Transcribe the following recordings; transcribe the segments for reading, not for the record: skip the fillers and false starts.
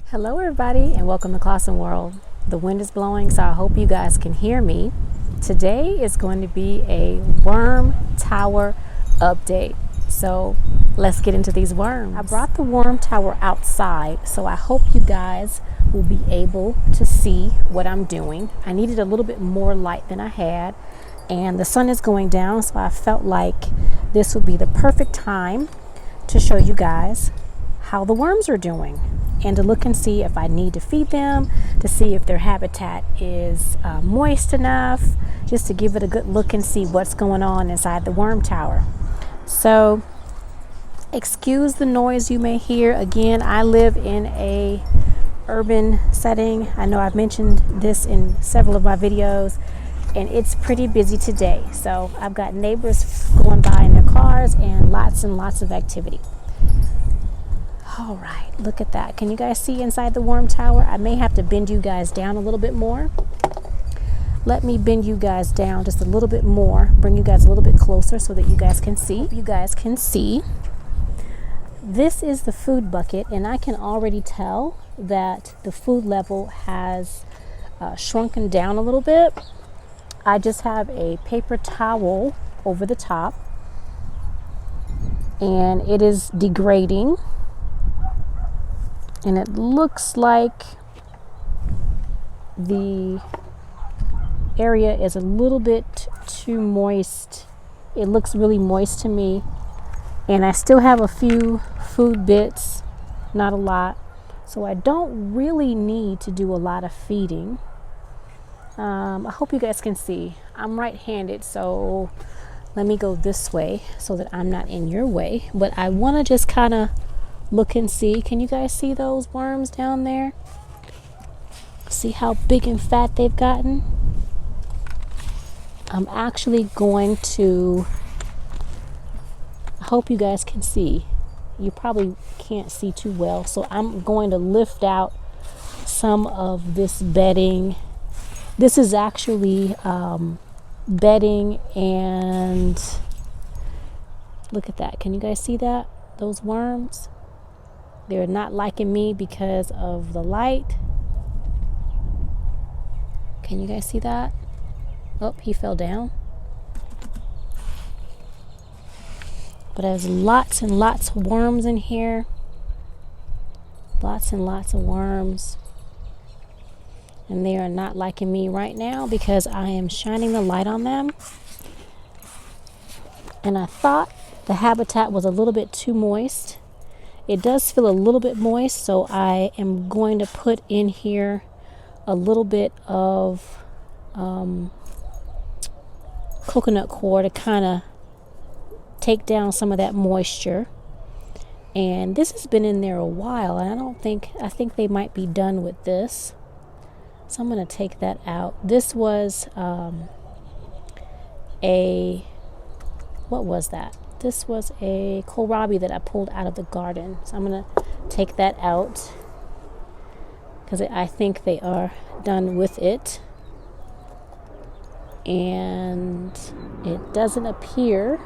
Hello everybody and welcome to ClausenWorld. The wind is blowing, so I hope you guys can hear me. Today is going to be a worm tower update. So let's get into these worms. I brought the worm tower outside, so I hope you guys will be able to see what I'm doing. I needed a little bit more light than I had, and the sun is going down, so I felt like this would be the perfect time to show you guys how the worms are doing and to look and see if I need to feed them, to see if their habitat is moist enough, just to give it a good look and see what's going on inside the worm tower. So excuse the noise you may hear. Again, I live in a urban setting. I know I've mentioned this in several of my videos, and it's pretty busy today. So I've got neighbors going by in their cars and lots of activity. All right, look at that. Can you guys see inside the worm tower? I may have to bend you guys down a little bit more. Let me bend you guys down just a little bit more, bring you guys a little bit closer so that you guys can see. You guys can see. This is the food bucket, and I can already tell that the food level has shrunken down a little bit. I just have a paper towel over the top, and it is degrading. And it looks like the area is a little bit too moist. It looks really moist to me. And I still have a few food bits, not a lot. So I don't really need to do a lot of feeding. I hope you guys can see. I'm right-handed, so let me go this way so that I'm not in your way. But I want to just kind of look and see. Can you guys see those worms down there? See how big and fat they've gotten? I'm actually going to, I hope you guys can see. You probably can't see too well, so I'm going to lift out some of this bedding. This is actually bedding, and look at that. Can you guys see that? Those worms? They're not liking me because of the light. Can you guys see that? Oh, he fell down. But there's lots and lots of worms in here. Lots and lots of worms. And they are not liking me right now because I am shining the light on them. And I thought the habitat was a little bit too moist. It does feel a little bit moist, so I am going to put in here a little bit of coconut coir to kind of take down some of that moisture. And this has been in there a while, and I think they might be done with this. So I'm going to take that out. This was what was that? This was a kohlrabi that I pulled out of the garden. So I'm going to take that out because I think they are done with it. And it doesn't appear.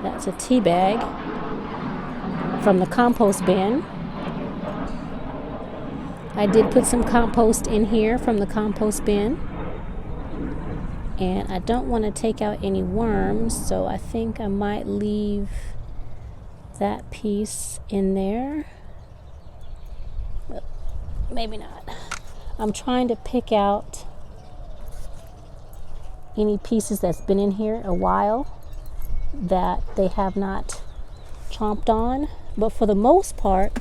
That's a tea bag from the compost bin. I did put some compost in here from the compost bin. And I don't want to take out any worms, so I think I might leave that piece in there. Maybe not. I'm trying to pick out any pieces that's been in here a while that they have not chomped on. But for the most part,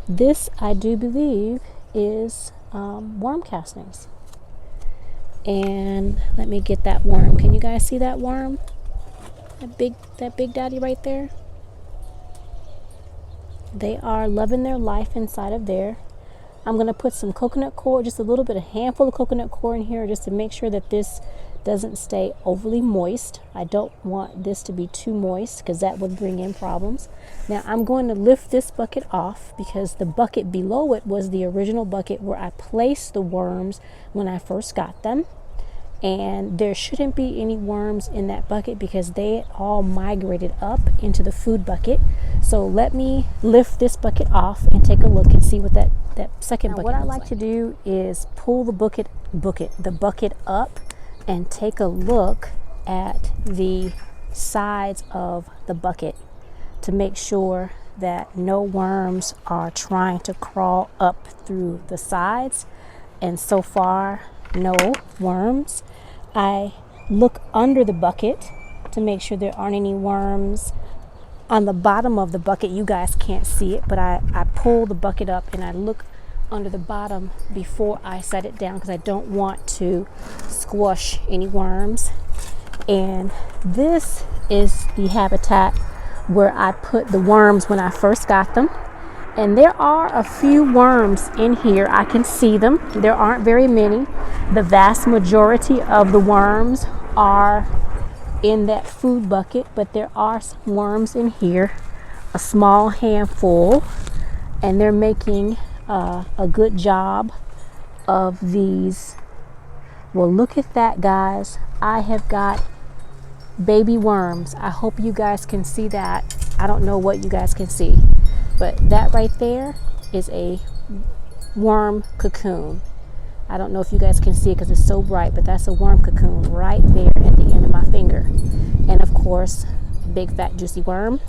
this I do believe is worm castings. And let me get that worm. Can you guys see that worm? That big daddy right there? They are loving their life inside of there. I'm going to put some coconut coir, just a handful of coconut coir in here just to make sure that this doesn't stay overly moist. I don't want this to be too moist because that would bring in problems. Now I'm going to lift this bucket off because the bucket below it was the original bucket where I placed the worms when I first got them. And there shouldn't be any worms in that bucket because they all migrated up into the food bucket. So let me lift this bucket off and take a look and see what that second bucket looks like. What I like to do is pull the bucket up and take a look at the sides of the bucket to make sure that no worms are trying to crawl up through the sides. And so far, no worms. I look under the bucket to make sure there aren't any worms on the bottom of the bucket. You guys can't see it, but I pull the bucket up and I look under the bottom before I set it down because I don't want to squash any worms. And this is the habitat where I put the worms when I first got them. And there are a few worms in here. I can see them. There aren't very many. The vast majority of the worms are in that food bucket, but there are some worms in here, a small handful, and they're making a good job of these. Well, look at that, guys. I have got baby worms. I hope you guys can see that. I don't know what you guys can see, but that right there is a worm cocoon. I don't know if you guys can see it because it's so bright, but that's a worm cocoon right there at the end of my finger. And of course, big fat juicy worm.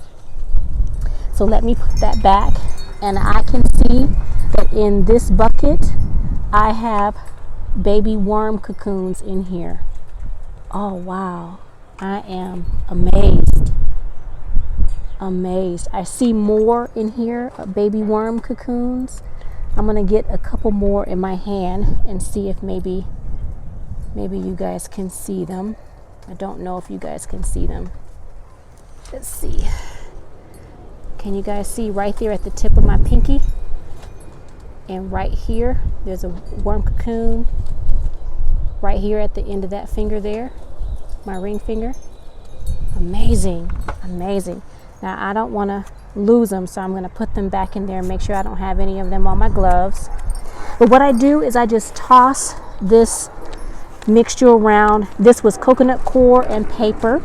So let me put that back, and I can see that in this bucket I have baby worm cocoons in here. Oh wow, I am amazed. I see more in here, baby worm cocoons. I'm gonna get a couple more in my hand and see if maybe you guys can see them. I don't know if you guys can see them. Let's see. Can you guys see right there at the tip of my pinky? And right here, there's a worm cocoon right here at the end of that finger there, my ring finger. Amazing. Now I don't want to lose them, so I'm going to put them back in there and make sure I don't have any of them on my gloves. But what I do is I just toss this mixture around. This was coconut coir and paper,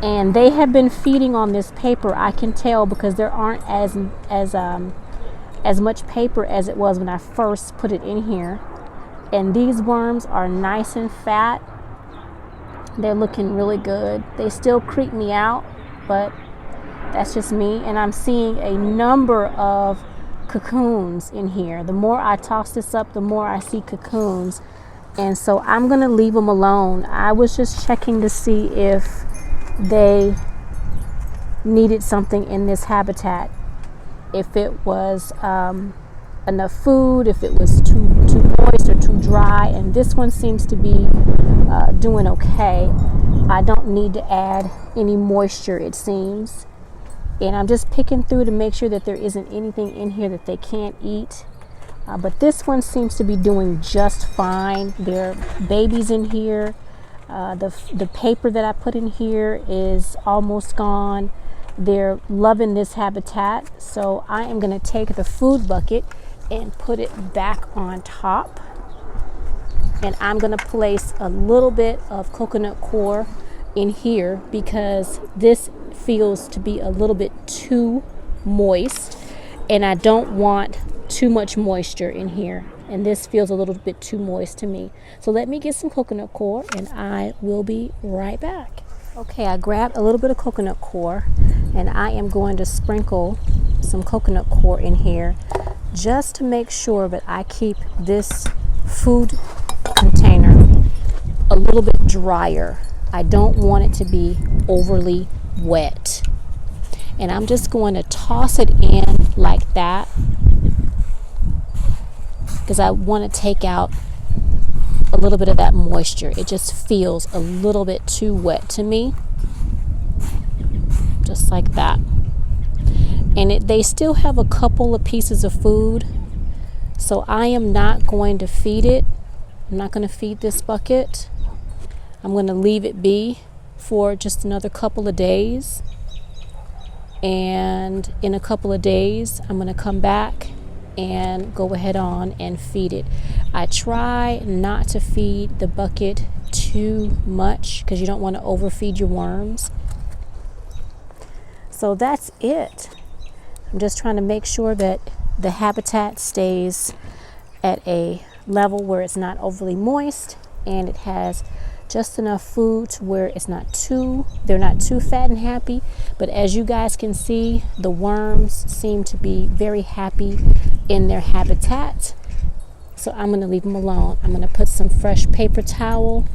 and they have been feeding on this paper. I can tell because there aren't as much paper as it was when I first put it in here. And these worms are nice and fat. They're looking really good. They still creep me out, but that's just me. And I'm seeing a number of cocoons in here. The more I toss this up, the more I see cocoons. And so I'm gonna leave them alone. I was just checking to see if they needed something in this habitat. If it was enough food, if it was too moist or too dry, and this one seems to be doing okay. I don't need to add any moisture, it seems. And I'm just picking through to make sure that there isn't anything in here that they can't eat. But this one seems to be doing just fine. There are babies in here. The paper that I put in here is almost gone. They're loving this habitat. So I am going to take the food bucket and put it back on top. And I'm going to place a little bit of coconut coir in here because this feels to be a little bit too moist, and I don't want too much moisture in here, and this feels a little bit too moist to me. So let me get some coconut coir and I will be right back. Okay, I grabbed a little bit of coconut coir and I am going to sprinkle some coconut coir in here just to make sure that I keep this food container a little bit drier. I don't want it to be overly wet. And I'm just going to toss it in like that because I want to take out a little bit of that moisture. It just feels a little bit too wet to me. Just like that. And they still have a couple of pieces of food, so I am not going to feed it. I'm not going to feed this bucket. I'm going to leave it be for just another couple of days. And in a couple of days, I'm going to come back and go ahead on and feed it. I try not to feed the bucket too much because you don't want to overfeed your worms. So that's it. I'm just trying to make sure that the habitat stays at a level where it's not overly moist and it has just enough food to where they're not too fat and happy. But as you guys can see, the worms seem to be very happy in their habitat. So I'm going to leave them alone. I'm going to put some fresh paper towel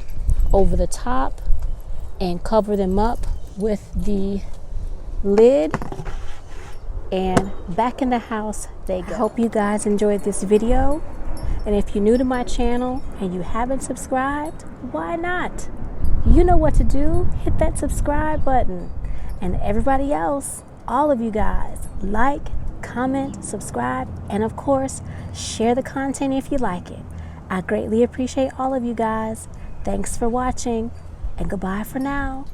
over the top and cover them up with the lid, and back in the house they go. I hope you guys enjoyed this video, and if you're new to my channel and you haven't subscribed, why not? You know what to do. Hit that subscribe button. And everybody else, all of you guys, like, comment, subscribe, and of course share the content if you like it. I greatly appreciate all of you guys. Thanks for watching, and goodbye for now.